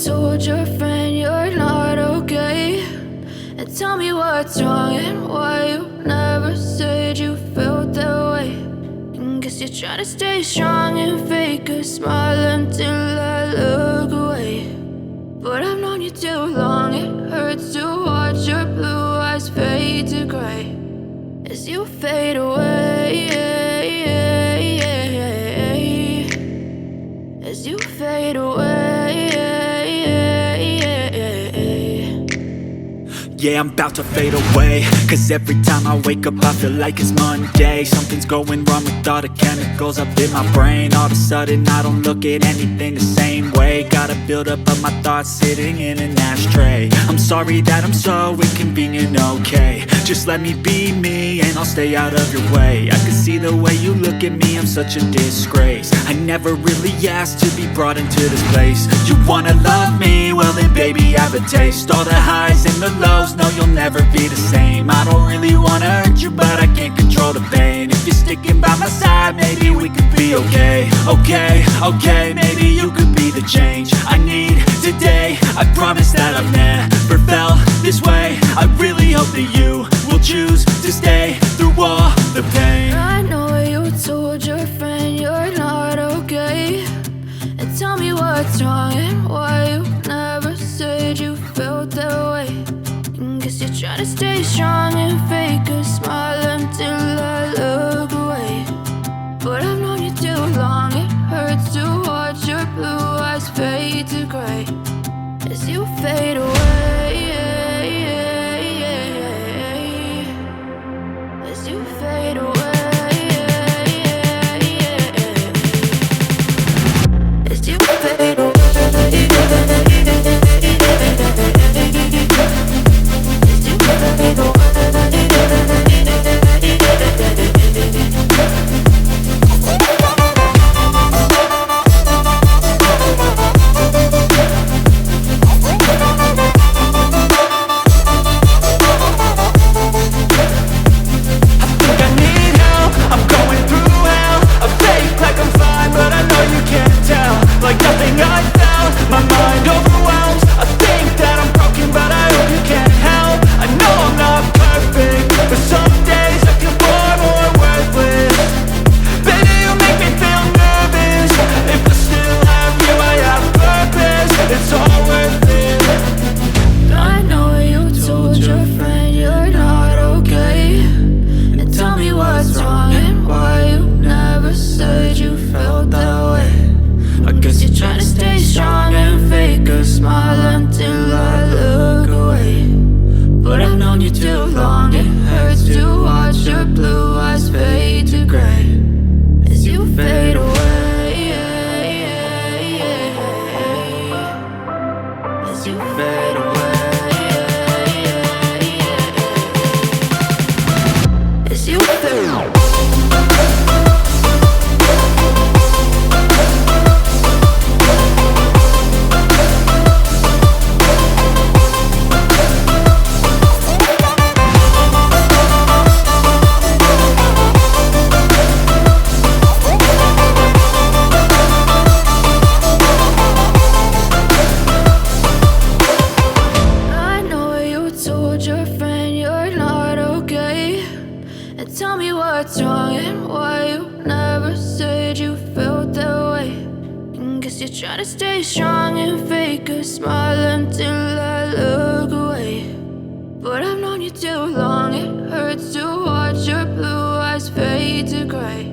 told your friend you're not okay, and tell me what's wrong and why you never said you felt that way. And guess you're trying to stay strong and fake a smile until I look away. But I've known you too long, it hurts to watch your blue eyes fade to gray as you fade away, as you fade away. Yeah, I'm about to fade away, cause every time I wake up I feel like it's Monday. Something's going wrong with all the chemicals up in my brain. All of a sudden I don't look at anything the same way. Gotta build up of my thoughts sitting in an ashtray. I'm sorry that I'm so inconvenient, okay. Just let me be me and I'll stay out of your way. I can see the way you look at me, I'm such a disgrace. I never really asked to be brought into this place. You wanna love me? Well then baby I have a taste. All the highs and the lows, no you'll never be the same. I don't really wanna hurt you but I can't control the pain. If you're sticking by my side maybe we could be okay. Okay, maybe you could be the change I need today. I promise that I've never felt this way. I really hope that you will choose to stay through all the pain. I know you told your friend you're not okay, and tell me what's wrong and why you never said you felt that way. And guess you're trying to stay strong and fake a smile until I look away. But I've known you too long, it hurts to watch your blue eyes fade to gray as you fade away, as you fade away, as you fade away. Like nothing I felt, my mind overwhelms. I think that I'm broken but I hope you can't help. I know I'm not perfect, but some days I feel far more worthless. Baby, you make me feel nervous. If I still have you, I have purpose. It's all worth it. I know you told your friend you're not okay, and tell me what's wrong and why you never said you felt that way. I guess you're trying to stay strong and fake a smile until I look away. But I've known you too long, it hurts to watch your blue eyes fade to gray as you fade away, as you fade away, as you fade away. Tell me what's wrong and why you never said you felt that way. And guess you're trying to stay strong and fake a smile until I look away. But I've known you too long, it hurts to watch your blue eyes fade to gray.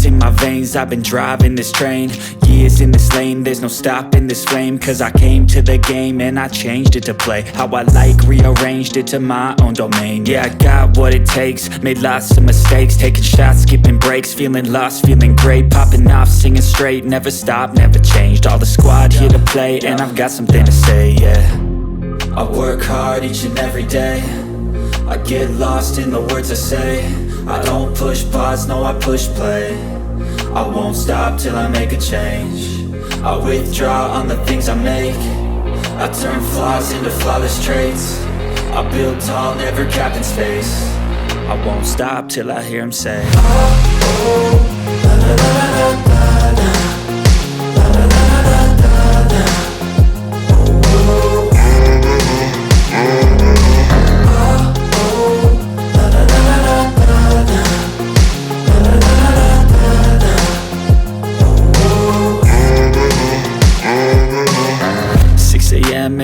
In my veins, I've been driving this train. Years in this lane, there's no stopping this flame. Cause I came to the game and I changed it to play how I like, rearranged it to my own domain. Yeah, I got what it takes, made lots of mistakes, taking shots, skipping breaks, feeling lost, feeling great, popping off, singing straight, never stopped, never changed. All the squad here to play and I've got something to say, yeah. I work hard each and every day, I get lost in the words I say. I don't push pause, no I push play. I won't stop till I make a change. I withdraw on the things I make. I turn flaws into flawless traits. I build tall, never capped in space. I won't stop till I hear him say,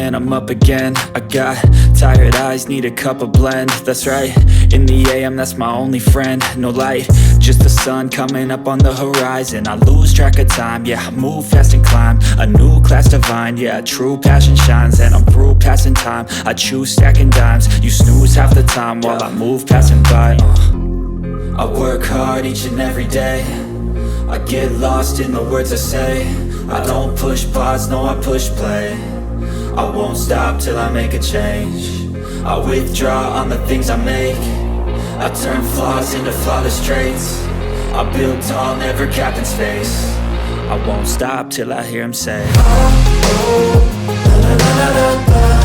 and I'm up again. I got tired eyes, need a cup of blend. That's right, in the AM, that's my only friend. No light, just the sun coming up on the horizon. I lose track of time, yeah, I move fast and climb a new class divine, yeah, true passion shines. And I'm through passing time, I choose stacking dimes. You snooze half the time while I move passing by. I work hard each and every day. I get lost in the words I say. I don't push pause, no, I push play. I won't stop till I make a change. I withdraw on the things I make. I turn flaws into flawless traits. I build tall, never capped in space. I won't stop till I hear him say, oh, oh, la, la, la, la, la.